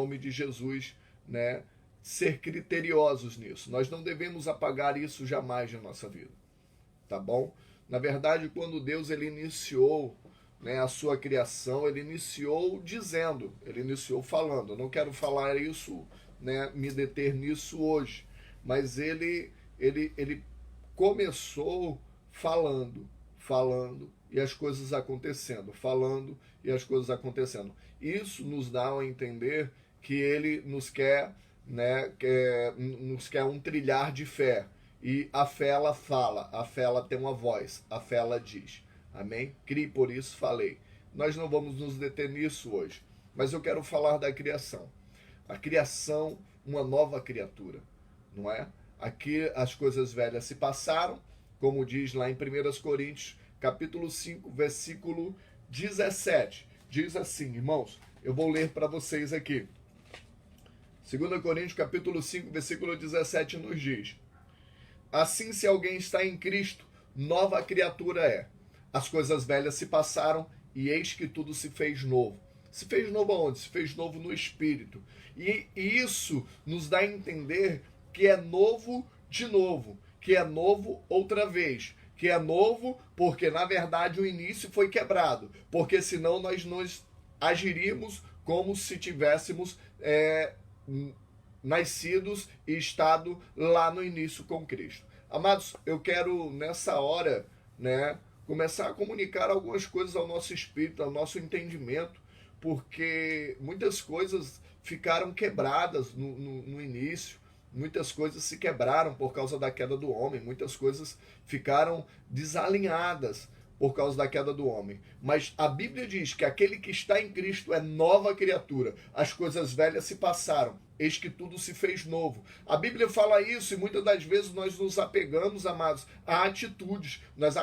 nome de Jesus, né, ser criteriosos nisso. Nós não devemos apagar isso jamais na nossa vida, tá bom? Na verdade, quando Deus ele iniciou, né, a sua criação, ele iniciou dizendo, ele iniciou falando. Eu não quero falar isso, né, me deter nisso hoje, mas ele começou falando e as coisas acontecendo, falando e as coisas acontecendo. Isso nos dá a entender que ele nos quer, né, nos quer um trilhar de fé. E a fé ela fala, a fé ela tem uma voz, a fé ela diz. Amém? Crie, por isso falei. Nós não vamos nos deter nisso hoje, mas eu quero falar da criação. A criação, uma nova criatura, não é? Aqui as coisas velhas se passaram, como diz lá em 1 Coríntios, capítulo 5, versículo 17. Diz assim, irmãos, eu vou ler para vocês aqui. 2 Coríntios, capítulo 5, versículo 17 nos diz: assim, se alguém está em Cristo, nova criatura é. As coisas velhas se passaram e eis que tudo se fez novo. Se fez novo aonde? Se fez novo no Espírito. E isso nos dá a entender que é novo de novo, que é novo outra vez, que é novo porque, na verdade, o início foi quebrado, porque senão nós agiríamos como se tivéssemos nascidos e estado lá no início com Cristo. Amados, eu quero nessa hora, né, começar a comunicar algumas coisas ao nosso espírito, ao nosso entendimento, porque muitas coisas ficaram quebradas no início, muitas coisas se quebraram por causa da queda do homem, muitas coisas ficaram desalinhadas por causa da queda do homem. Mas a Bíblia diz que aquele que está em Cristo é nova criatura. As coisas velhas se passaram, eis que tudo se fez novo. A Bíblia fala isso e muitas das vezes nós nos apegamos, amados, a atitudes, nós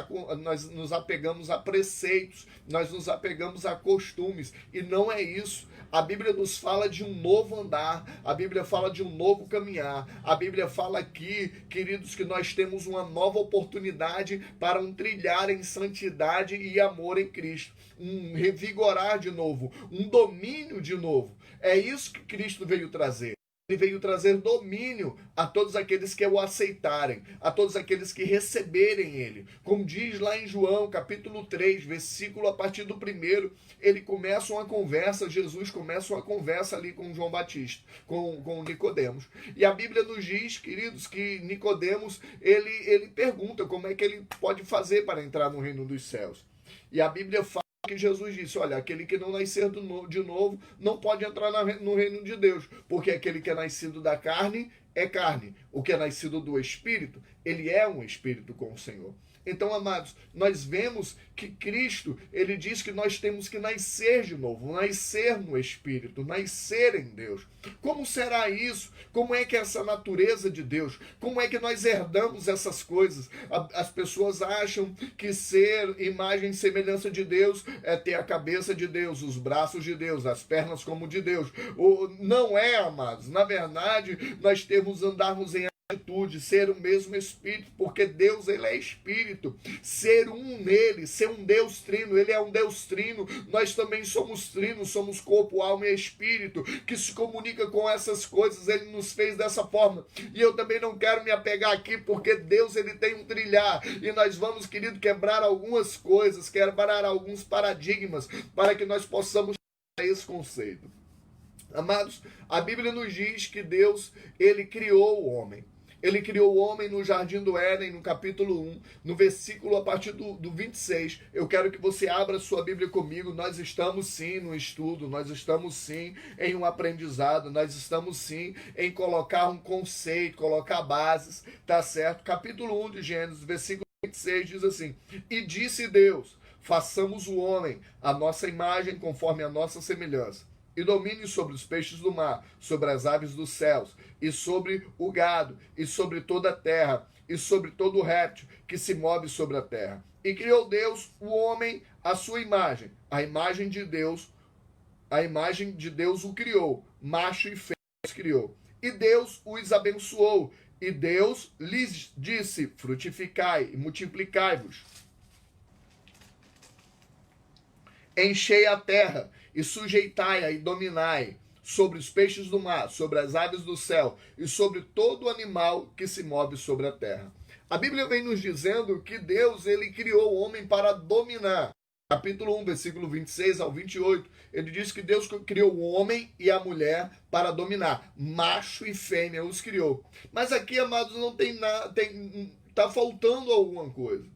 nos apegamos a preceitos, nós nos apegamos a costumes, e não é isso. A Bíblia nos fala de um novo andar, a Bíblia fala de um novo caminhar, a Bíblia fala aqui, queridos, que nós temos uma nova oportunidade para um trilhar em santidade e amor em Cristo, um revigorar de novo, um domínio de novo. É isso que Cristo veio trazer. Ele veio trazer domínio a todos aqueles que o aceitarem, a todos aqueles que receberem ele. Como diz lá em João, capítulo 3, versículo a partir do 1, ele começa uma conversa, Jesus começa uma conversa ali com João Batista, com Nicodemos. E a Bíblia nos diz, queridos, que Nicodemos, ele pergunta como é que ele pode fazer para entrar no reino dos céus. E a Bíblia fala que Jesus disse, olha, aquele que não nascer de novo não pode entrar no reino de Deus, porque aquele que é nascido da carne é carne, o que é nascido do Espírito, ele é um Espírito com o Senhor. Então, amados, nós vemos que Cristo, ele diz que nós temos que nascer de novo, nascer no Espírito, nascer em Deus. Como será isso? Como é que é essa natureza de Deus? Como é que nós herdamos essas coisas? As pessoas acham que ser imagem e semelhança de Deus é ter a cabeça de Deus, os braços de Deus, as pernas como de Deus. Não é, amados. Na verdade, nós temos andarmos em atitude, ser o mesmo Espírito, porque Deus, ele é Espírito, ser um nele, ser um Deus trino, ele é um Deus trino, nós também somos trinos, somos corpo, alma e Espírito, que se comunica com essas coisas, ele nos fez dessa forma, e eu também não quero me apegar aqui, porque Deus, ele tem um trilhar, e nós vamos, querido, quebrar algumas coisas, quebrar alguns paradigmas, para que nós possamos chegar a esse conceito. Amados, a Bíblia nos diz que Deus, ele criou o homem. Ele criou o homem no Jardim do Éden, no capítulo 1, no versículo a partir do 26. Eu quero que você abra sua Bíblia comigo. Nós estamos sim no estudo, nós estamos sim em um aprendizado, nós estamos sim em colocar um conceito, colocar bases, tá certo? Capítulo 1 de Gênesis, versículo 26 diz assim: e disse Deus, façamos o homem à nossa imagem, conforme a nossa semelhança, e domine sobre os peixes do mar, sobre as aves dos céus, e sobre o gado, e sobre toda a terra, e sobre todo o réptil que se move sobre a terra. E criou Deus o homem à sua imagem. A imagem de Deus o criou. Macho e fêmea os criou. E Deus os abençoou. E Deus lhes disse, frutificai e multiplicai-vos. Enchei a terra e sujeitai-a e dominai sobre os peixes do mar, sobre as aves do céu e sobre todo animal que se move sobre a terra. A Bíblia vem nos dizendo que Deus, ele criou o homem para dominar. Capítulo 1, versículo 26 ao 28, ele diz que Deus criou o homem e a mulher para dominar. Macho e fêmea os criou. Mas aqui, amados, não tem nada, está faltando alguma coisa.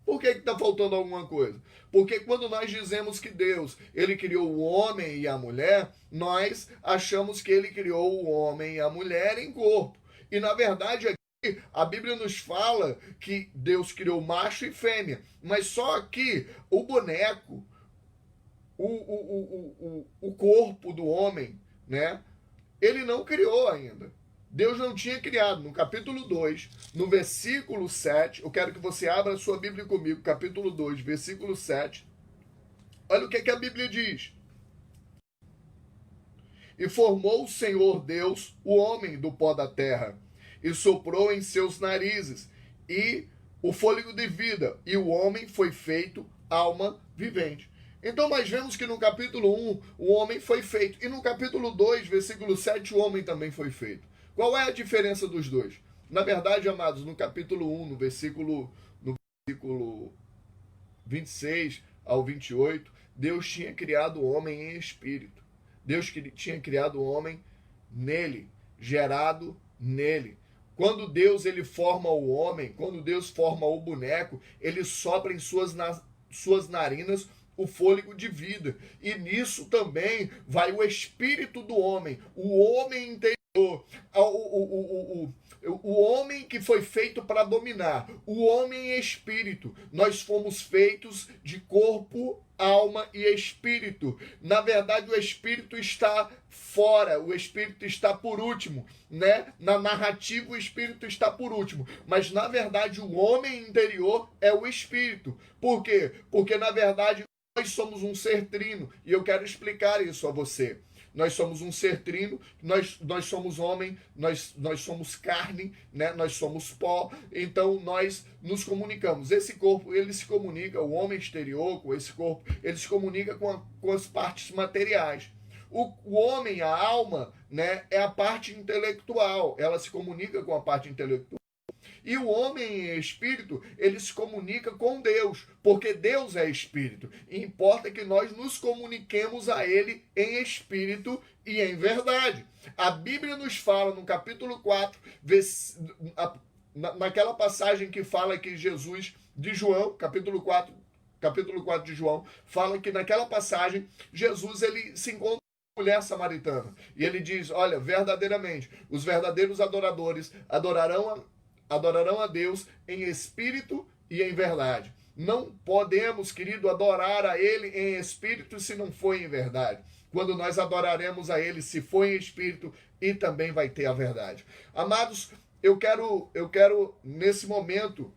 Por que está faltando alguma coisa? Porque quando nós dizemos que Deus, ele criou o homem e a mulher, nós achamos que ele criou o homem e a mulher em corpo. E na verdade aqui a Bíblia nos fala que Deus criou macho e fêmea. Mas só que o boneco, o corpo do homem, né? Ele não criou ainda. Deus não tinha criado. No capítulo 2, no versículo 7, eu quero que você abra a sua Bíblia comigo, capítulo 2, versículo 7. Olha o que a Bíblia diz. E formou o Senhor Deus o homem do pó da terra, e soprou em seus narizes, e o fôlego de vida, e o homem foi feito alma vivente. Então nós vemos que no capítulo 1, o homem foi feito, e no capítulo 2, versículo 7, o homem também foi feito. Qual é a diferença dos dois? Na verdade, amados, no capítulo 1, no versículo 26 ao 28, Deus tinha criado o homem em espírito. Deus tinha criado o homem nele, gerado nele. Quando Deus ele forma o homem, quando Deus forma o boneco, ele sopra em suas narinas o fôlego de vida. E nisso também vai o espírito do homem, o homem interior. O homem que foi feito para dominar, o homem espírito. Nós fomos feitos de corpo, alma e espírito. Na verdade, o espírito está fora, o espírito está por último, né? Na narrativa, o espírito está por último. Mas, na verdade, o homem interior é o espírito. Por quê? Porque, na verdade, nós somos um ser trino. E eu quero explicar isso a você. Nós somos um ser trino, nós somos homem, nós somos carne, né? Nós somos pó, então nós nos comunicamos. Esse corpo, ele se comunica, o homem exterior com esse corpo, ele se comunica com as partes materiais. O homem, a alma, né, é a parte intelectual, ela se comunica com a parte intelectual. E o homem em espírito, ele se comunica com Deus, porque Deus é espírito. E importa que nós nos comuniquemos a ele em espírito e em verdade. A Bíblia nos fala no capítulo 4, naquela passagem que fala que Jesus, de João, capítulo 4 de João, fala que naquela passagem, Jesus ele se encontra com a mulher samaritana. E ele diz, olha, verdadeiramente, os verdadeiros adoradores adorarão a Deus em espírito e em verdade. Não podemos, querido, adorar a Ele em espírito se não for em verdade. Quando nós adoraremos a Ele, se for em espírito, e também vai ter a verdade. Amados, eu quero nesse momento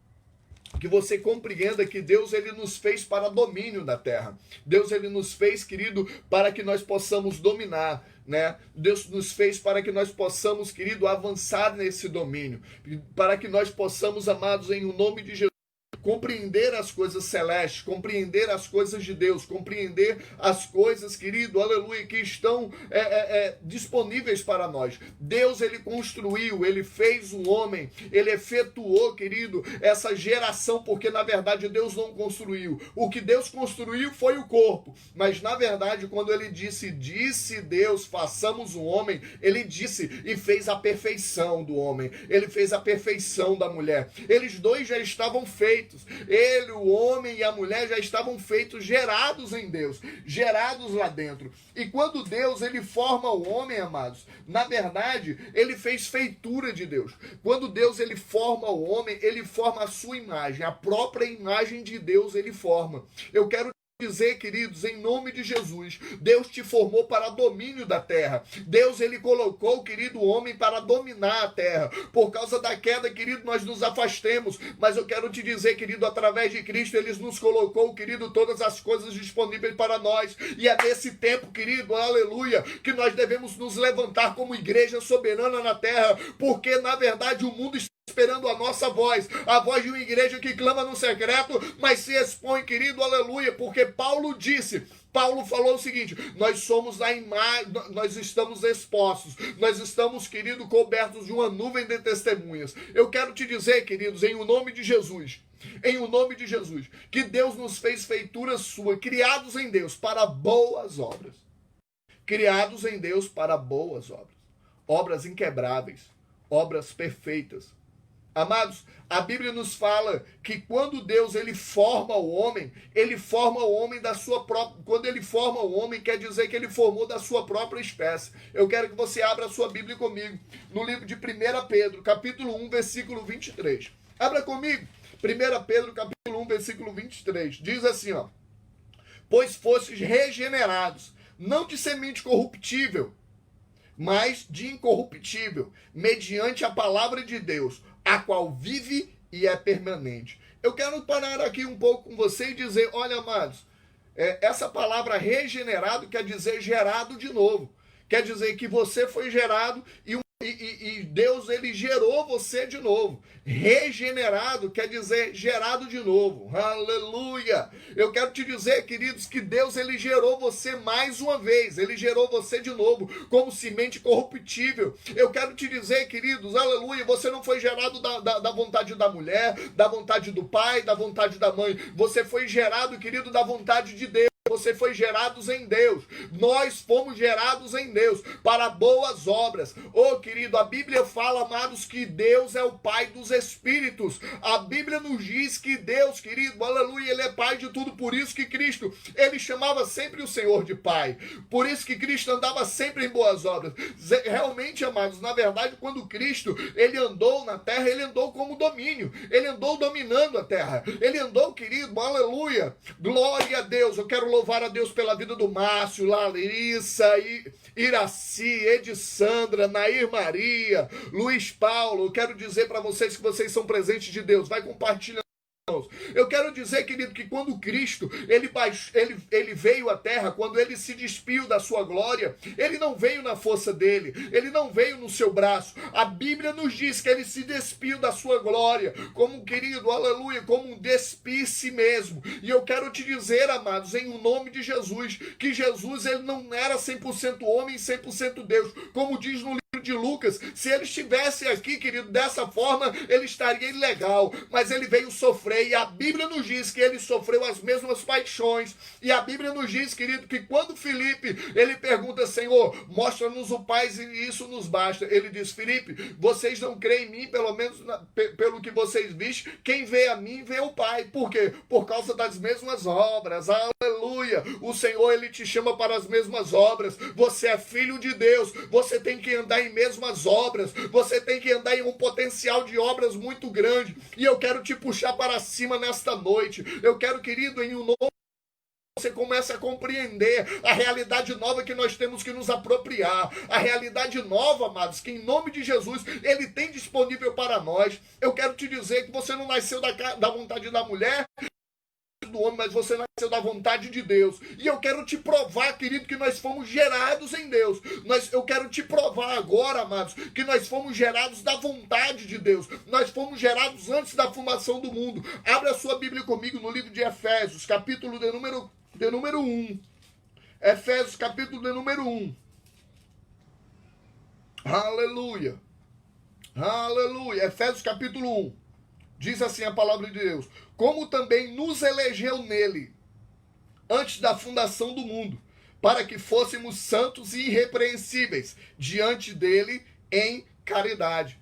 que você compreenda que Deus ele nos fez para domínio da terra. Deus ele nos fez, querido, para que nós possamos dominar, né? Deus nos fez para que nós possamos, querido, avançar nesse domínio, para que nós possamos, amados, em o nome de Jesus, compreender as coisas celestes, compreender as coisas de Deus, compreender as coisas, querido, aleluia, que estão disponíveis para nós. Deus, ele construiu, ele fez um homem, ele efetuou, querido, essa geração, porque na verdade Deus não construiu. O que Deus construiu foi o corpo, mas na verdade quando ele disse Deus, façamos um homem, ele disse e fez a perfeição do homem, ele fez a perfeição da mulher. Eles dois já estavam feitos. Ele, o homem e a mulher já estavam feitos, gerados em Deus, gerados lá dentro. E quando Deus, ele forma o homem, amados, na verdade, ele fez feitura de Deus. Quando Deus, ele forma o homem, ele forma a sua imagem, a própria imagem de Deus ele forma. Eu quero dizer, queridos, em nome de Jesus, Deus te formou para domínio da terra. Deus, ele colocou, querido, o homem para dominar a terra. Por causa da queda, querido, nós nos afastemos, mas eu quero te dizer, querido, através de Cristo, ele nos colocou, querido, todas as coisas disponíveis para nós. E é nesse tempo, querido, aleluia, que nós devemos nos levantar como igreja soberana na terra, porque, na verdade, o mundo está esperando a nossa voz, a voz de uma igreja que clama no secreto, mas se expõe, querido, aleluia, porque Paulo disse Paulo falou o seguinte: nós somos a imagem, nós estamos expostos, nós estamos, querido, cobertos de uma nuvem de testemunhas. Eu quero te dizer, queridos, em o nome de Jesus, que Deus nos fez feitura sua, criados em Deus para boas obras. Criados em Deus para boas obras. Obras inquebráveis, obras perfeitas. Amados, a Bíblia nos fala que quando Deus ele forma o homem da sua própria. Quando ele forma o homem, quer dizer que ele formou da sua própria espécie. Eu quero que você abra a sua Bíblia comigo, no livro de 1 Pedro, capítulo 1, versículo 23. Abra comigo, 1 Pedro, capítulo 1, versículo 23. Diz assim, ó: pois fostes regenerados, não de semente corruptível, mas de incorruptível, mediante a palavra de Deus, a qual vive e é permanente. Eu quero parar aqui um pouco com você e dizer, olha, amados, essa palavra regenerado quer dizer gerado de novo. Quer dizer que você foi gerado e Deus ele gerou você de novo. Regenerado quer dizer gerado de novo. Aleluia! Eu quero te dizer, queridos, que Deus ele gerou você mais uma vez. Ele gerou você de novo como semente corruptível. Eu quero te dizer, queridos, aleluia, você não foi gerado da vontade da mulher, da vontade do pai, da vontade da mãe. Você foi gerado, querido, da vontade de Deus. Você foi gerados em Deus. Nós fomos gerados em Deus para boas obras. Oh, querido, a Bíblia fala, amados, que Deus é o Pai dos Espíritos. A Bíblia nos diz que Deus, querido, aleluia, Ele é Pai de tudo. Por isso que Cristo, Ele chamava sempre o Senhor de Pai. Por isso que Cristo andava sempre em boas obras. Realmente, amados, na verdade, quando Cristo, Ele andou na terra, Ele andou como domínio. Ele andou dominando a terra. Ele andou, querido, aleluia. Glória a Deus. Eu quero louvar a Deus pela vida do Márcio, Larissa, Iraci, Edissandra, Nair Maria, Luiz Paulo. Eu quero dizer para vocês que vocês são presentes de Deus. Vai compartilhando. Eu quero dizer, querido, que quando Cristo ele veio à terra, quando ele se despiu da sua glória, ele não veio na força dele, ele não veio no seu braço. A Bíblia nos diz que ele se despiu da sua glória, como, querido, aleluia, como um despir-se mesmo. E eu quero te dizer, amados, em o nome de Jesus, que Jesus ele não era 100% homem e 100% Deus, como diz no livro de Lucas. Se ele estivesse aqui, querido, dessa forma, ele estaria ilegal, mas ele veio sofrer, e a Bíblia nos diz que ele sofreu as mesmas paixões, e a Bíblia nos diz, querido, que quando Filipe, ele pergunta, Senhor, mostra-nos o Pai e isso nos basta, ele diz, Filipe, vocês não creem em mim, pelo menos pelo que vocês vistem, quem vê a mim, vê o Pai. Por quê? Por causa das mesmas obras. Aleluia! O Senhor, ele te chama para as mesmas obras. Você é filho de Deus, você tem que andar em mesmas obras, você tem que andar em um potencial de obras muito grande, e eu quero te puxar para cima nesta noite. Eu quero, querido, em um nome, você começa a compreender a realidade nova que nós temos que nos apropriar, a realidade nova, amados, que em nome de Jesus, Ele tem disponível para nós. Eu quero te dizer que você não nasceu da vontade da mulher, do homem, mas você nasceu da vontade de Deus. E eu quero te provar, querido, que nós fomos gerados em Deus. Eu quero te provar agora, amados, que nós fomos gerados da vontade de Deus. Nós fomos gerados antes da formação do mundo. Abra a sua Bíblia comigo no livro de Efésios, capítulo de número 1. Efésios, capítulo de número 1. Aleluia. Aleluia. Efésios, capítulo 1. Diz assim a palavra de Deus: como também nos elegeu nele, antes da fundação do mundo, para que fôssemos santos e irrepreensíveis diante dele em caridade.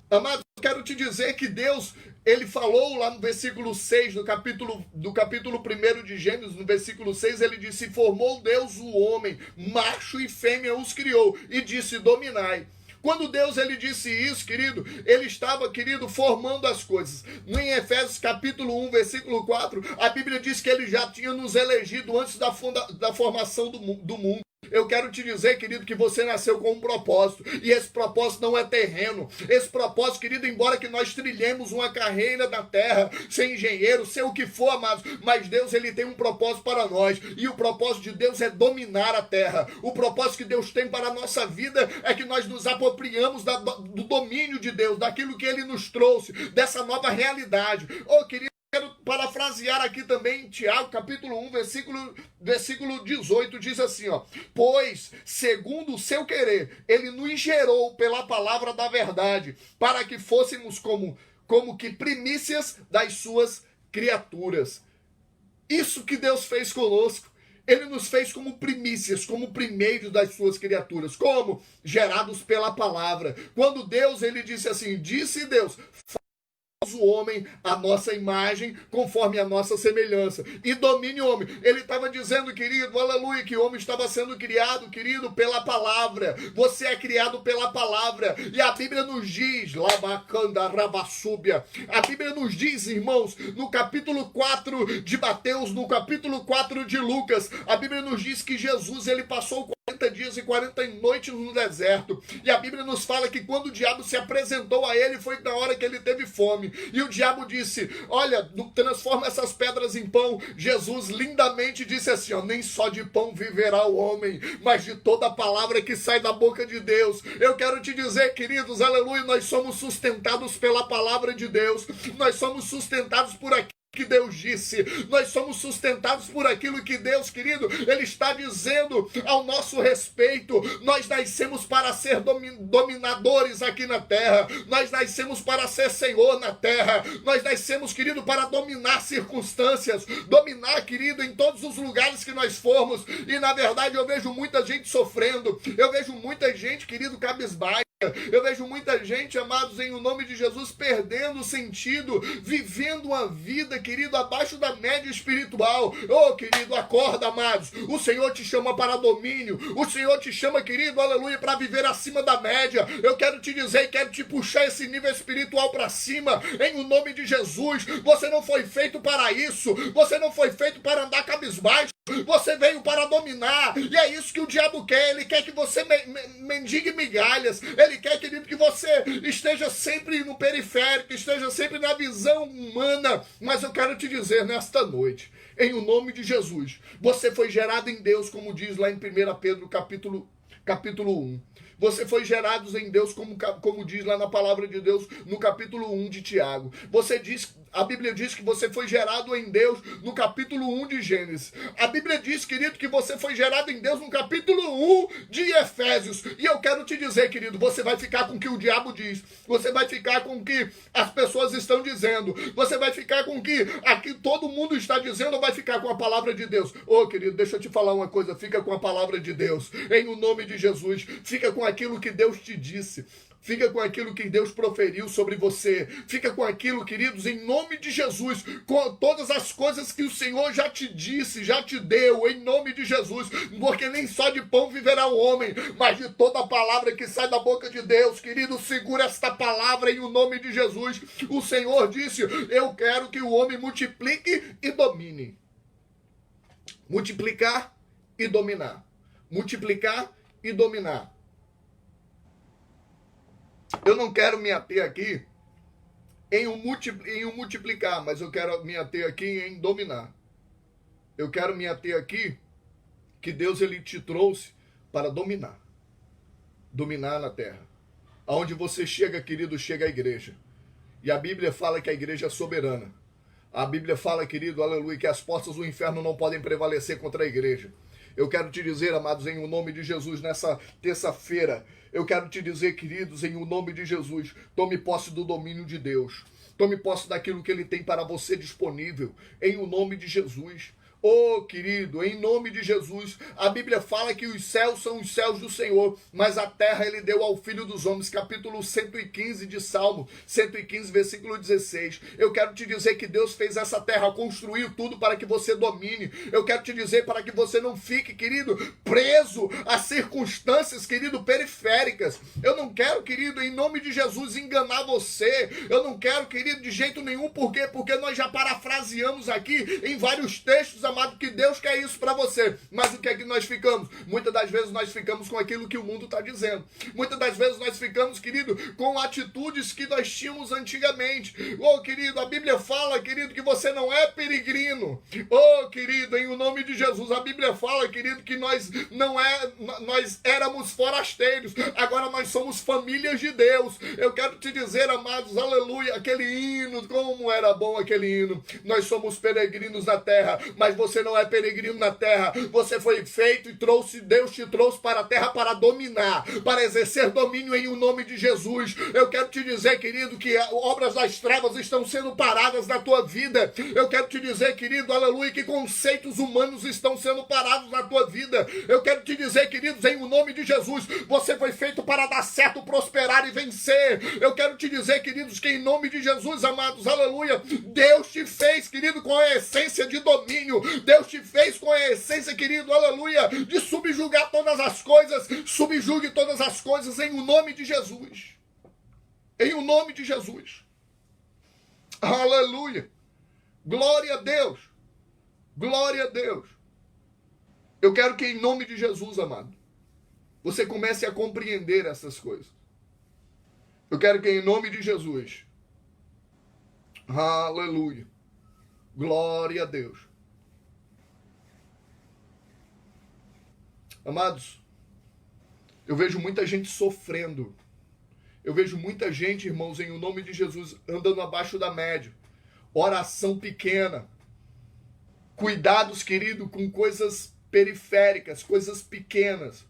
Amados, eu quero te dizer que Deus, ele falou lá no versículo 6 do capítulo 1 de Gênesis, no versículo 6, ele disse, formou Deus o homem, macho e fêmea os criou, e disse, dominai. Quando Deus ele disse isso, querido, ele estava, querido, formando as coisas. Em Efésios capítulo 1, versículo 4, a Bíblia diz que ele já tinha nos elegido antes da formação do mundo. Eu quero te dizer, querido, que você nasceu com um propósito, e esse propósito não é terreno. Esse propósito, querido, embora que nós trilhemos uma carreira na terra, ser engenheiro, ser o que for, amados, mas Deus, ele tem um propósito para nós, e o propósito de Deus é dominar a terra. O propósito que Deus tem para a nossa vida é que nós nos apropriamos do domínio de Deus, daquilo que ele nos trouxe, dessa nova realidade. Oh, querido, quero parafrasear aqui também Tiago, capítulo 1, versículo 18, diz assim, ó: pois, segundo o seu querer, ele nos gerou pela palavra da verdade, para que fôssemos como que primícias das suas criaturas. Isso que Deus fez conosco. Ele nos fez como primícias, como primeiros das suas criaturas. Como? Gerados pela palavra. Quando Deus, ele disse assim, disse Deus, o homem a nossa imagem, conforme a nossa semelhança, e domine o homem. Ele estava dizendo, querido, aleluia, que o homem estava sendo criado, querido, pela palavra. Você é criado pela palavra, e a Bíblia nos diz, labacanda rabassúbia, a Bíblia nos diz, irmãos, no capítulo 4 de Mateus, no capítulo 4 de Lucas, a Bíblia nos diz que Jesus, ele passou 40 dias e 40 noites no deserto, e a Bíblia nos fala que quando o diabo se apresentou a ele, foi na hora que ele teve fome, e o diabo disse, olha, transforma essas pedras em pão. Jesus lindamente disse assim, ó, nem só de pão viverá o homem, mas de toda a palavra que sai da boca de Deus. Eu quero te dizer, queridos, aleluia, nós somos sustentados pela palavra de Deus, nós somos sustentados por aquilo que Deus disse, nós somos sustentados por aquilo que Deus, querido, ele está dizendo ao nosso respeito. Nós nascemos para ser dominadores aqui na terra, nós nascemos para ser Senhor na terra, nós nascemos, querido, para dominar circunstâncias, dominar, querido, em todos os lugares que nós formos. E na verdade eu vejo muita gente sofrendo, eu vejo muita gente, querido, cabisbaixo. Eu vejo muita gente, amados, em o nome de Jesus, perdendo o sentido, vivendo uma vida, querido, abaixo da média espiritual. Oh, querido, acorda, amados. O Senhor te chama para domínio. O Senhor te chama, querido, aleluia, para viver acima da média. Eu quero te dizer e quero te puxar esse nível espiritual para cima, em o nome de Jesus. Você não foi feito para isso. Você não foi feito para andar cabisbaixo. Você veio para dominar, e é isso que o diabo quer. Ele quer que você mendigue migalhas. Ele quer, querido, que você esteja sempre no periférico, esteja sempre na visão humana. Mas eu quero te dizer nesta noite, em o nome de Jesus, você foi gerado em Deus, como diz lá em 1 Pedro capítulo 1. Você foi gerados em Deus, como diz lá na palavra de Deus, no capítulo 1 de Tiago. A Bíblia diz que você foi gerado em Deus no capítulo 1 de Gênesis. A Bíblia diz, querido, que você foi gerado em Deus no capítulo 1 de Efésios. E eu quero te dizer, querido, você vai ficar com o que o diabo diz. Você vai ficar com o que as pessoas estão dizendo. Você vai ficar com o que aqui todo mundo está dizendo, ou vai ficar com a palavra de Deus? Ô, querido, deixa eu te falar uma coisa. Fica com a palavra de Deus. Em o nome de Jesus. Fica com aquilo que Deus te disse. Fica com aquilo que Deus proferiu sobre você. Fica com aquilo, queridos, em nome de Jesus. Com todas as coisas que o Senhor já te disse, já te deu, em nome de Jesus. Porque nem só de pão viverá o homem, mas de toda a palavra que sai da boca de Deus. Querido, segura esta palavra em o nome de Jesus. O Senhor disse, eu quero que o homem multiplique e domine. Multiplicar e dominar. Multiplicar e dominar. Eu não quero me ater aqui em um multiplicar, mas eu quero me ater aqui em dominar. Eu quero me ater aqui que Deus, ele te trouxe para dominar. Dominar na terra. Aonde você chega, querido, chega a igreja. E a Bíblia fala que a igreja é soberana. A Bíblia fala, querido, aleluia, que as portas do inferno não podem prevalecer contra a igreja. Eu quero te dizer, amados, em o nome de Jesus, nessa terça-feira, eu quero te dizer, queridos, em o nome de Jesus, tome posse do domínio de Deus. Tome posse daquilo que Ele tem para você disponível, em o nome de Jesus. Oh, querido, em nome de Jesus, a Bíblia fala que os céus são os céus do Senhor, mas a terra Ele deu ao Filho dos Homens, capítulo 115 de Salmo, 115, versículo 16. Eu quero te dizer que Deus fez essa terra, construiu tudo para que você domine. Eu quero te dizer para que você não fique, querido, preso a circunstâncias, querido, periféricas. Eu não quero, querido, em nome de Jesus, enganar você. Eu não quero, querido, de jeito nenhum. Por quê? Porque nós já parafraseamos aqui em vários textos, amado, que Deus quer isso para você. Mas o que é que nós ficamos? Muitas das vezes nós ficamos com aquilo que o mundo está dizendo. Muitas das vezes nós ficamos, querido, com atitudes que nós tínhamos antigamente. Oh, querido, a Bíblia fala, querido, que você não é peregrino. Oh, querido, em o nome de Jesus, a Bíblia fala, querido, que nós éramos forasteiros. Agora nós somos famílias de Deus. Eu quero te dizer, amados, aleluia, aquele hino, como era bom aquele hino. Nós somos peregrinos na terra, mas você não é peregrino na terra. Você foi feito e Deus te trouxe para a terra para dominar, para exercer domínio em o nome de Jesus. Eu quero te dizer, querido, que obras das trevas estão sendo paradas na tua vida. Eu quero te dizer, querido, aleluia, que conceitos humanos estão sendo parados na tua vida. Eu quero te dizer, queridos, em o nome de Jesus, você foi feito para dar certo, prosperar e vencer. Eu quero te dizer, queridos, que em nome de Jesus, amados, aleluia, Deus te fez, querido, com a essência de domínio. Deus te fez com a essência, querido, aleluia, de subjugar todas as coisas. Subjugue todas as coisas em o nome de Jesus. Em o nome de Jesus. Aleluia. Glória a Deus. Glória a Deus. Eu quero que em nome de Jesus, amado, você comece a compreender essas coisas. Eu quero que em nome de Jesus, aleluia, glória a Deus. Amados, eu vejo muita gente sofrendo. Eu vejo muita gente, irmãos, em o nome de Jesus, andando abaixo da média. Oração pequena. Cuidados, querido, com coisas periféricas, coisas pequenas.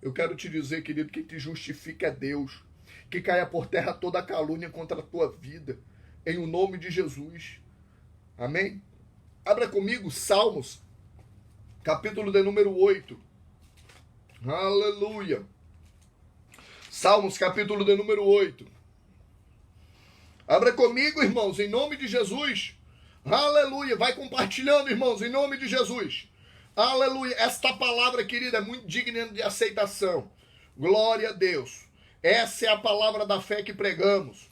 Eu quero te dizer, querido, que te justifica é Deus. Que caia por terra toda a calúnia contra a tua vida. Em o nome de Jesus. Amém? Abra comigo Salmos, capítulo de número 8. Aleluia. Salmos, capítulo de número 8. Abra comigo, irmãos, em nome de Jesus. Aleluia. Vai compartilhando, irmãos, em nome de Jesus. Aleluia. Esta palavra, querida, é muito digna de aceitação. Glória a Deus. Essa é a palavra da fé que pregamos.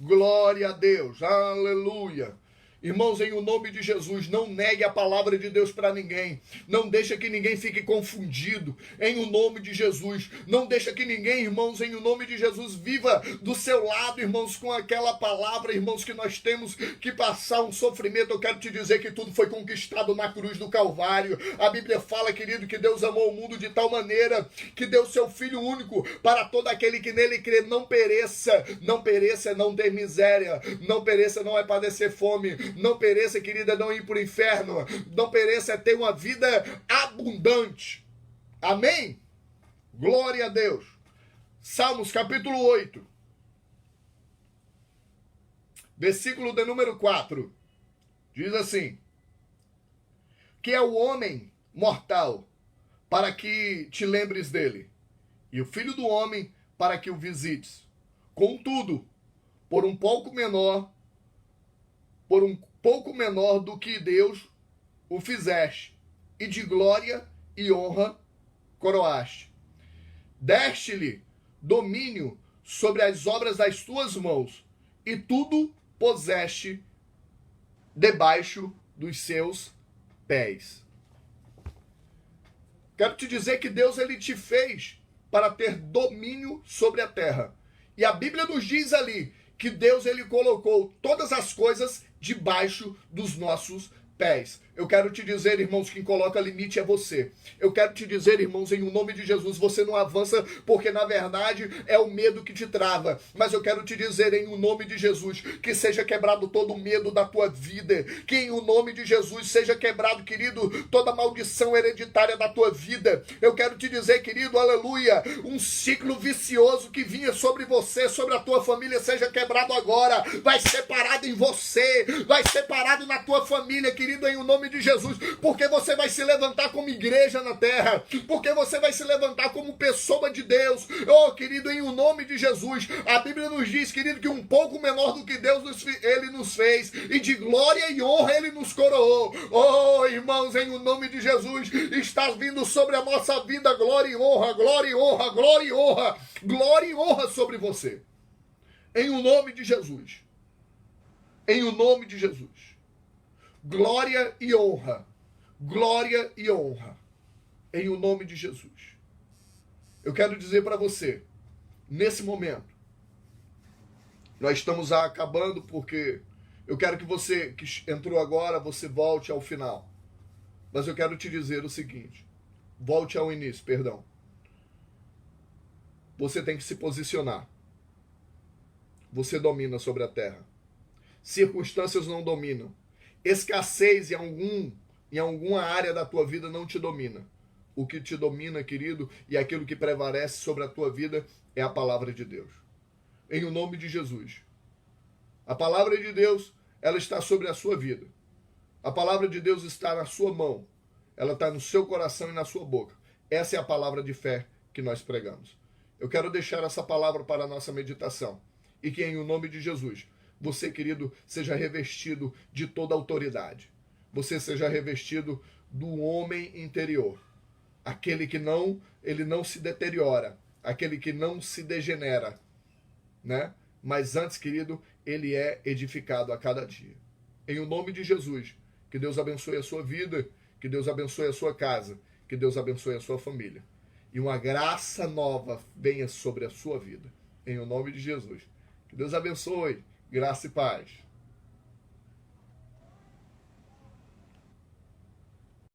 Glória a Deus. Aleluia. Irmãos, em o nome de Jesus, não negue a palavra de Deus para ninguém. Não deixa que ninguém fique confundido. Em o nome de Jesus. Não deixa que ninguém, irmãos, em o nome de Jesus, viva do seu lado, irmãos, com aquela palavra, irmãos, que nós temos que passar um sofrimento. Eu quero te dizer que tudo foi conquistado na cruz do Calvário. A Bíblia fala, querido, que Deus amou o mundo de tal maneira que deu seu Filho único para todo aquele que nele crê. Não pereça. Não pereça é não ter miséria. Não pereça não é padecer fome. Não pereça, querida, não ir para o inferno. Não pereça é ter uma vida abundante. Amém? Glória a Deus. Salmos capítulo 8. Versículo de número 4. Diz assim: que é o homem mortal para que te lembres dele, e o filho do homem para que o visites. Contudo, por um pouco menor do que Deus o fizeste, e de glória e honra coroaste. Deste-lhe domínio sobre as obras das tuas mãos, e tudo puseste debaixo dos seus pés. Quero te dizer que Deus, ele te fez para ter domínio sobre a terra. E a Bíblia nos diz ali que Deus, ele colocou todas as coisas debaixo dos nossos pés. Eu quero te dizer, irmãos, quem coloca limite é você. Eu quero te dizer, irmãos, em o nome de Jesus, você não avança porque, na verdade, é o medo que te trava. Mas eu quero te dizer, em o nome de Jesus, que seja quebrado todo o medo da tua vida. Que em o nome de Jesus seja quebrado, querido, toda maldição hereditária da tua vida. Eu quero te dizer, querido, aleluia, um ciclo vicioso que vinha sobre você, sobre a tua família, seja quebrado agora. Vai ser parado em você, vai ser parado na tua família, querido, em o nome de Jesus, porque você vai se levantar como igreja na terra, porque você vai se levantar como pessoa de Deus. Oh, querido, em o nome de Jesus, a Bíblia nos diz, querido, que um pouco menor do que Deus ele nos fez, e de glória e honra ele nos coroou. Oh, irmãos, em o nome de Jesus, está vindo sobre a nossa vida glória e honra, glória e honra, glória e honra, glória e honra sobre você. Em o nome de Jesus. Em o nome de Jesus. Glória e honra. glória e honra, em o nome de Jesus. Eu quero dizer para você, nesse momento, nós estamos acabando porque eu quero que você que entrou agora, você volte ao final. Mas eu quero te dizer o seguinte, volte ao início, perdão. Você tem que se posicionar. Você domina sobre a terra. Circunstâncias não dominam. Escassez em alguma área da tua vida não te domina. O que te domina, querido, e aquilo que prevalece sobre a tua vida é a palavra de Deus. Em o nome de Jesus. A palavra de Deus, ela está sobre a sua vida. A palavra de Deus está na sua mão. Ela está no seu coração e na sua boca. Essa é a palavra de fé que nós pregamos. Eu quero deixar essa palavra para a nossa meditação. E que em o nome de Jesus, você, querido, seja revestido de toda autoridade. Você seja revestido do homem interior. Aquele que ele não se deteriora. Aquele que não se degenera, né? Mas antes, querido, ele é edificado a cada dia. Em o nome de Jesus, que Deus abençoe a sua vida, que Deus abençoe a sua casa, que Deus abençoe a sua família. E uma graça nova venha sobre a sua vida. Em o nome de Jesus. Que Deus abençoe. Graça e paz.